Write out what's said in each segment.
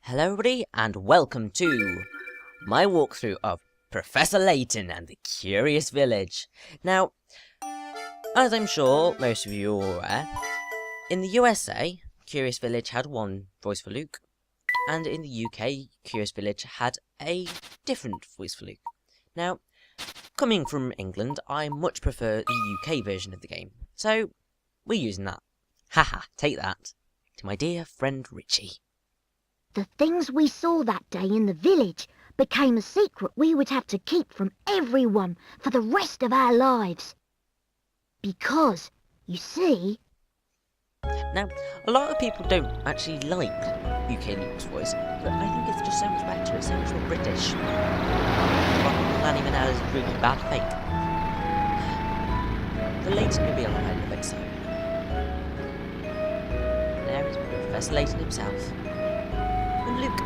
Hello everybody and welcome to my walkthrough of Professor Layton and the Curious Village. Now, as I'm sure most of you are aware, in the USA, Curious Village had one voice for Luke, and in the UK, Curious Village had a different voice for Luke. Now, coming from England, I much prefer the UK version of the game, so we're using that. Haha, take that, to my dear friend Richy. The things we saw that day in the village became a secret we would have to keep from everyone for the rest of our lives. Because, you see... Now, a lot of people don't actually like UK Luke's voice, but I think it's just so much better, it's so much more British. Not even had a really bad fate. The Layton will be a lot of it, so... There is Professor Layton himself. And Luke.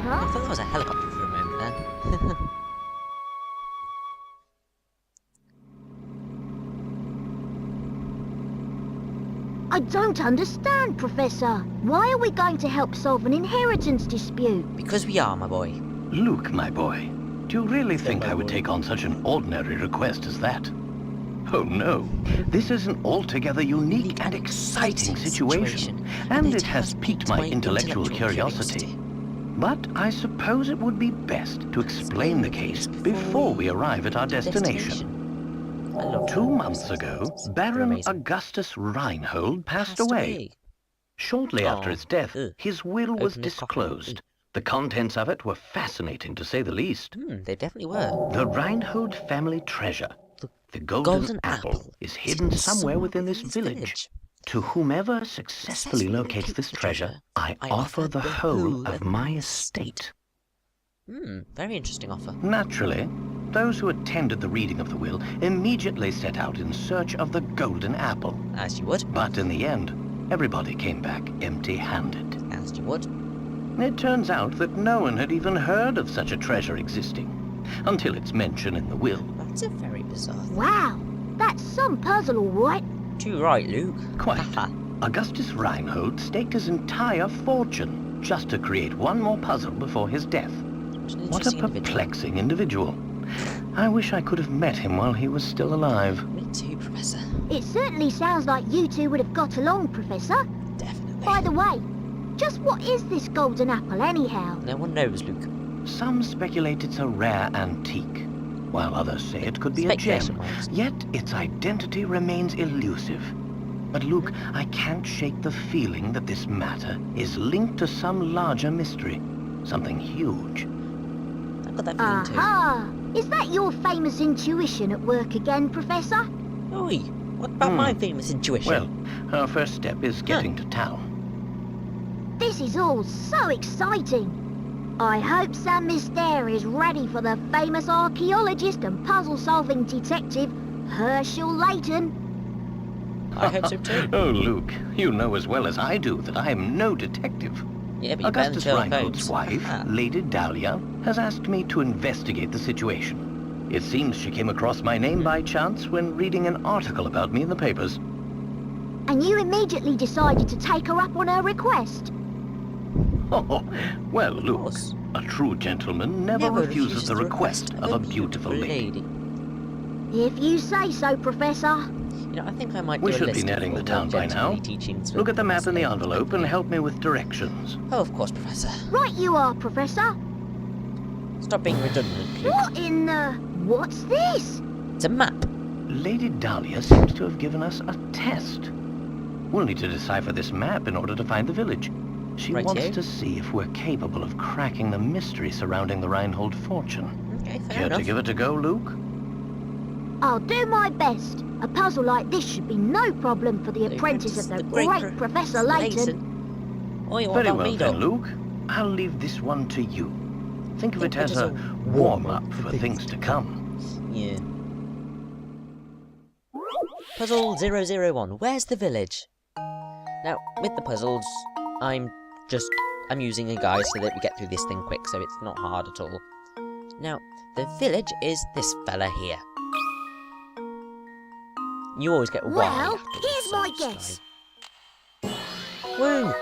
Huh? I thought that was a helicopter for a moment there. I don't understand, Professor. Why are we going to help solve an inheritance dispute? Because we are, my boy. Luke, my boy, do you really think I would take on such an ordinary request as that? Oh no, this is an altogether unique and exciting situation, and it has piqued my intellectual curiosity. But I suppose it would be best to explain the case before we arrive at our destination. 2 months ago, Baron Augustus Reinhold passed away. Shortly after his death, his will was disclosed. The contents of it were fascinating, to say the least. They definitely were. The Reinhold family treasure, the golden apple, is hidden somewhere within this village. To whomever successfully locates this treasure, I offer the whole of my estate. Very interesting offer. Naturally, those who attended the reading of the will immediately set out in search of the golden apple. As you would. But in the end, everybody came back empty-handed. As you would. It turns out that no one had even heard of such a treasure existing, until its mention in the will. That's a very bizarre thing. Wow, that's some puzzle, all right. Too right, Luke. Quite. Augustus Reinhold staked his entire fortune just to create one more puzzle before his death. What a perplexing individual. I wish I could have met him while he was still alive. Me too, Professor. It certainly sounds like you two would have got along, Professor. Definitely. By the way, just what is this golden apple anyhow? No one knows, Luke. Some speculate it's a rare antique, while others say it could be a gem. Yet its identity remains elusive. But Luke, I can't shake the feeling that this matter is linked to some larger mystery. Something huge. I've got that feeling too. Aha! Is that your famous intuition at work again, Professor? Oi, what about my famous intuition? Well, our first step is getting to town. This is all so exciting. I hope St Mystere is ready for the famous archaeologist and puzzle-solving detective, Herschel Layton. I hope so too. Oh, Luke, you know as well as I do that I am no detective. Yeah, but you better than Augustus Sherlock Reinhold's Holmes. wife, Lady Dahlia, has asked me to investigate the situation. It seems she came across my name by chance when reading an article about me in the papers. And you immediately decided to take her up on her request? Oh, well, Luke, a true gentleman never refuses the request of a beautiful lady. If you say so, Professor. You know, I think I might We do a should be list nearing of the all town by now. teachings for Look at the map in the Professor envelope and help me with directions. Oh, of course, Professor. Right you are, Professor. Stop being redundant, Luke. What in the... What's this? It's a map. Lady Dahlia seems to have given us a test. We'll need to decipher this map in order to find the village. She wants to see if we're capable of cracking the mystery surrounding the Reinhold fortune. Okay, fair Care enough. to give it a go, Luke? I'll do my best. A puzzle like this should be no problem for the apprentice of the great Professor Layton. Oh, you want Very about well me, then, though? Luke. I'll leave this one to you. Think of it as a warm-up for things to come. Yeah. Puzzle 001. Where's the village? Now, with the puzzles, I'm using a guide so that we get through this thing quick, so it's not hard at all. Now, the village is this fella here. You always get why. Well, here's my guess. Woo!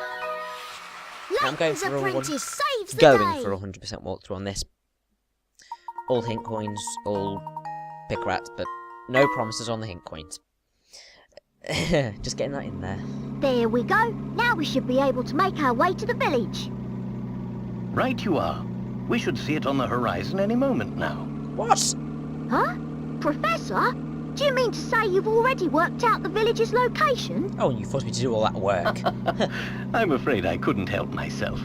I'm going Layton's for apprentice saves the going day. for a 100% walkthrough on this. All hint coins, all pick rats, but no promises on the hint coins. Just getting that in there. There we go. Now we should be able to make our way to the village. Right you are. We should see it on the horizon any moment now. What? Huh? Professor? Do you mean to say you've already worked out the village's location? Oh, you forced me to do all that work. I'm afraid I couldn't help myself.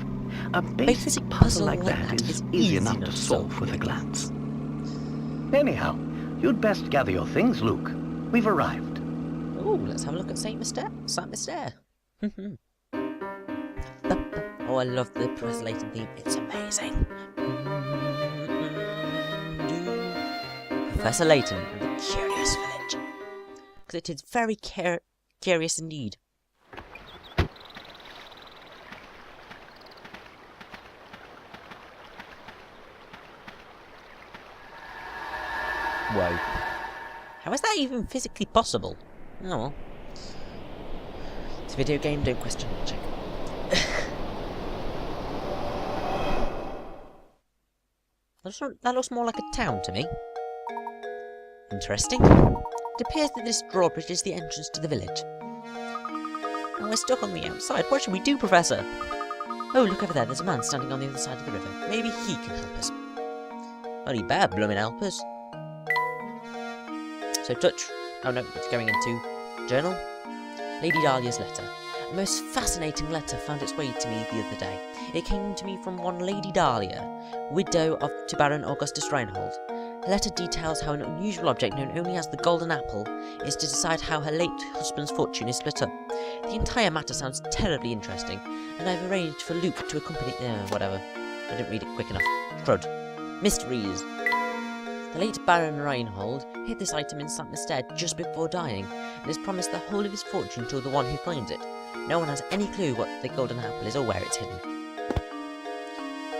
A basic Basic puzzle like that is easy enough to enough to solve solve with a with a glance. Anyhow, you'd best gather your things, Luke. We've arrived. Ooh, let's have a look at St Mystere. St Mystere. Oh, I love the Professor Layton theme. It's amazing. Professor Layton and the Curious Village. Because it is very curious indeed. Whoa. How is that even physically possible? Oh well. It's a video game, don't question logic. That looks more like a town to me. Interesting. It appears that this drawbridge is the entrance to the village. And we're stuck on the outside. What should we do, Professor? Oh, look over there. There's a man standing on the other side of the river. Maybe he can help us. Well, he better bloomin' help us. So touch. Oh no, it's going into journal. Lady Dahlia's letter. A most fascinating letter found its way to me the other day. It came to me from one Lady Dahlia, widow of to Baron Augustus Reinhold. The letter details how an unusual object known only as the Golden Apple is to decide how her late husband's fortune is split up. The entire matter sounds terribly interesting, and I've arranged for Luke to accompany... whatever. I didn't read it quick enough. Crud. Mysteries. The late Baron Reinhold hid this item in St Mystere just before dying, and has promised the whole of his fortune to the one who finds it. No one has any clue what the Golden Apple is or where it's hidden.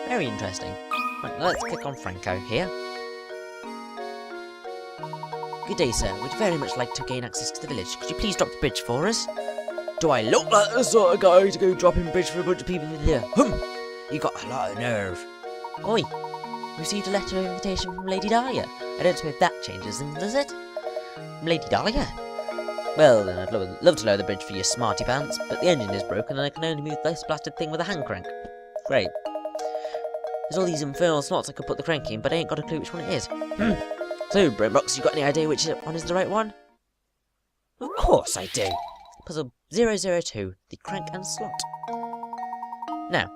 Very interesting. Right, let's click on Franco here. Good day, sir. We'd very much like to gain access to the village. Could you please drop the bridge for us? Do I look like the sort of guy to go dropping bridge for a bunch of people here? You got a lot of nerve. Oi! Received a letter of invitation from Lady Dahlia. I don't suppose that changes things, does it? From Lady Dahlia? Well, then I'd love to lower the bridge for your smarty pants, but the engine is broken and I can only move this blasted thing with a hand crank. Great. There's all these infernal slots I could put the crank in, but I ain't got a clue which one it is. So, Brimbox, you got any idea which one is the right one? Of course I do. Puzzle 002, the crank and slot. Now,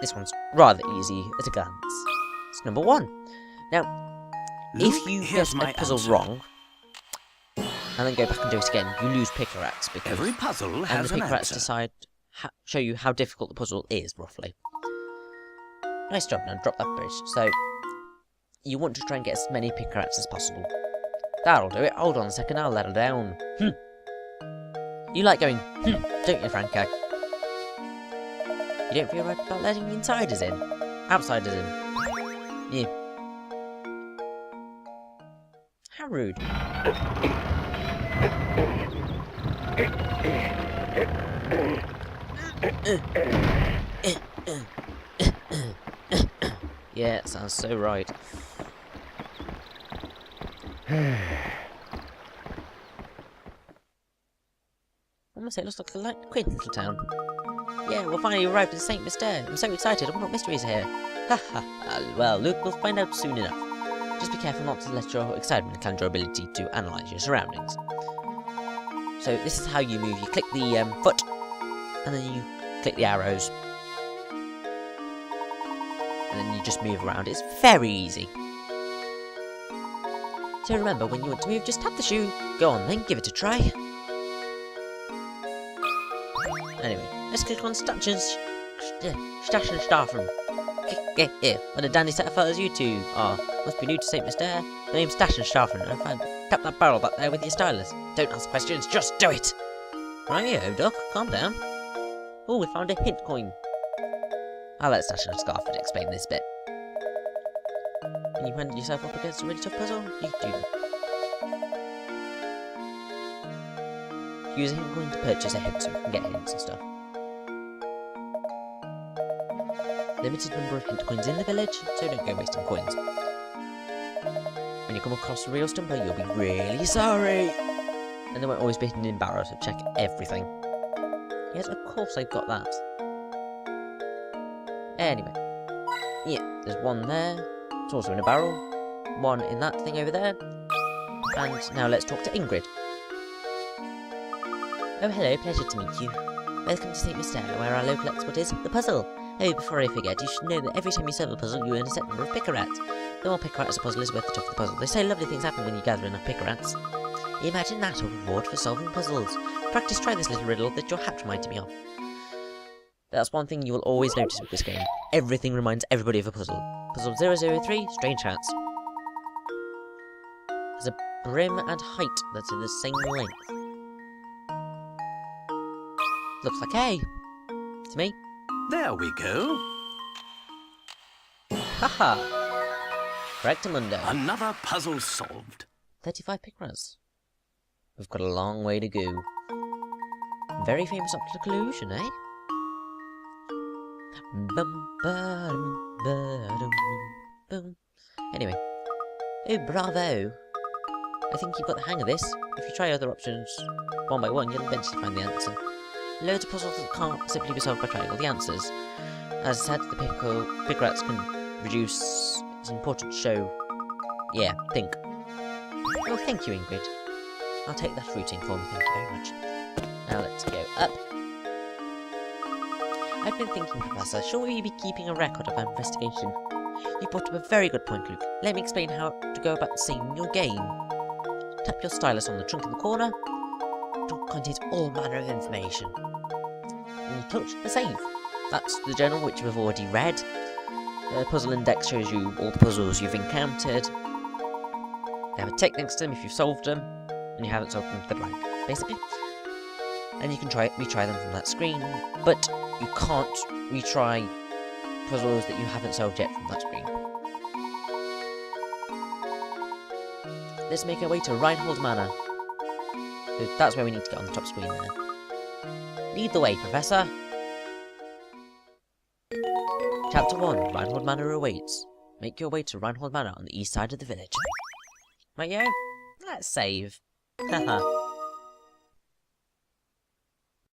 this one's rather easy at a glance. It's number 1. Now, Luke, if you here's get my a puzzle answer. wrong, and then go back and do it again, you lose picker rats because Every puzzle and has the an picker rats answer. show you how difficult the puzzle is, roughly. Nice job, now drop that bridge. So, you want to try and get as many picker rats as possible. That'll do it. Hold on a second, I'll let her down. You like going, don't you, Franco? You don't feel right about letting insiders in? Outsiders in? Yeah. How rude. Yeah, it sounds so right. I must say, it looks like a quaint little town. Yeah, we'll finally arrived in St Mystere. I'm so excited. I wonder what mysteries are here. Ha ha. Well, Luke, we'll find out soon enough. Just be careful not to let your excitement cloud your ability to analyse your surroundings. So this is how you move. You click the foot, and then you click the arrows. And then you just move around. It's very easy. So remember, when you want to move, just tap the shoe. Go on then, give it a try. Anyway, let's click on Stash and Staffen. Here, what a dandy set of photos you two are. Must be new to St Mystere. The name's Stash and Staffen. Tap that barrel back there with your stylus. Don't ask questions, just do it! Rightio, Doc, calm down. Oh, we found a hint coin. I'll let Stash and Scarford explain this bit. When you find yourself up against a really tough puzzle, you do that. Use a hint coin to purchase a hint so you can get hints and stuff. limited number of hint coins in the village, so don't go wasting coins. When you come across a real stumper, you'll be really sorry. And they won't always be hidden in barrows, so check everything. Yes, of course I've got that. Anyway. Yeah, there's one there. It's also in a barrel. One in that thing over there. And now let's talk to Ingrid. Oh, hello, pleasure to meet you. Welcome to St Mystere, where our local expert is the puzzle. Oh, before I forget, you should know that every time you solve a puzzle, you earn a set number of pickerats. The more pickerats a puzzle is worth, the tougher the puzzle. They say lovely things happen when you gather enough pickerats. Imagine that a reward for solving puzzles. Practice try this little riddle that your hat reminded me of. That's one thing you will always notice with this game. Everything reminds everybody of a puzzle. Puzzle 003, Strange Hats. Has a brim and height that's in the same length. Looks like A. To me. There we go. Haha! Correctamundo. Another puzzle solved. 35 pickerats. We've got a long way to go. Very famous optical illusion, eh? Bum, ba-dum, ba-dum, boom. Anyway. Oh, bravo! I think you've got the hang of this. If you try other options one by one, you'll eventually find the answer. Loads of puzzles that can't simply be solved by trying all the answers. As I said, the pickerats can reduce. It's important to show. Yeah, think. Oh, thank you, Ingrid. I'll take that fruiting for me, thank you very much. Now let's go up. I've been thinking, Professor, shall we be keeping a record of our investigation? You brought up a very good point, Luke. Let me explain how to go about saving your game. Tap your stylus on the trunk in the corner. It will contain all manner of information. And you touch the save. That's the journal which we've already read. The puzzle index shows you all the puzzles you've encountered. They have a tick next to them if you've solved them, and you haven't solved them, they're blank, basically. And you can retry them from that screen, but you can't retry puzzles that you haven't solved yet from that screen. Let's make our way to Reinhold Manor. So that's where we need to get on the top screen there. Lead the way, Professor! Chapter 1, Reinhold Manor awaits. Make your way to Reinhold Manor on the east side of the village. Right, yeah? Let's save. Haha.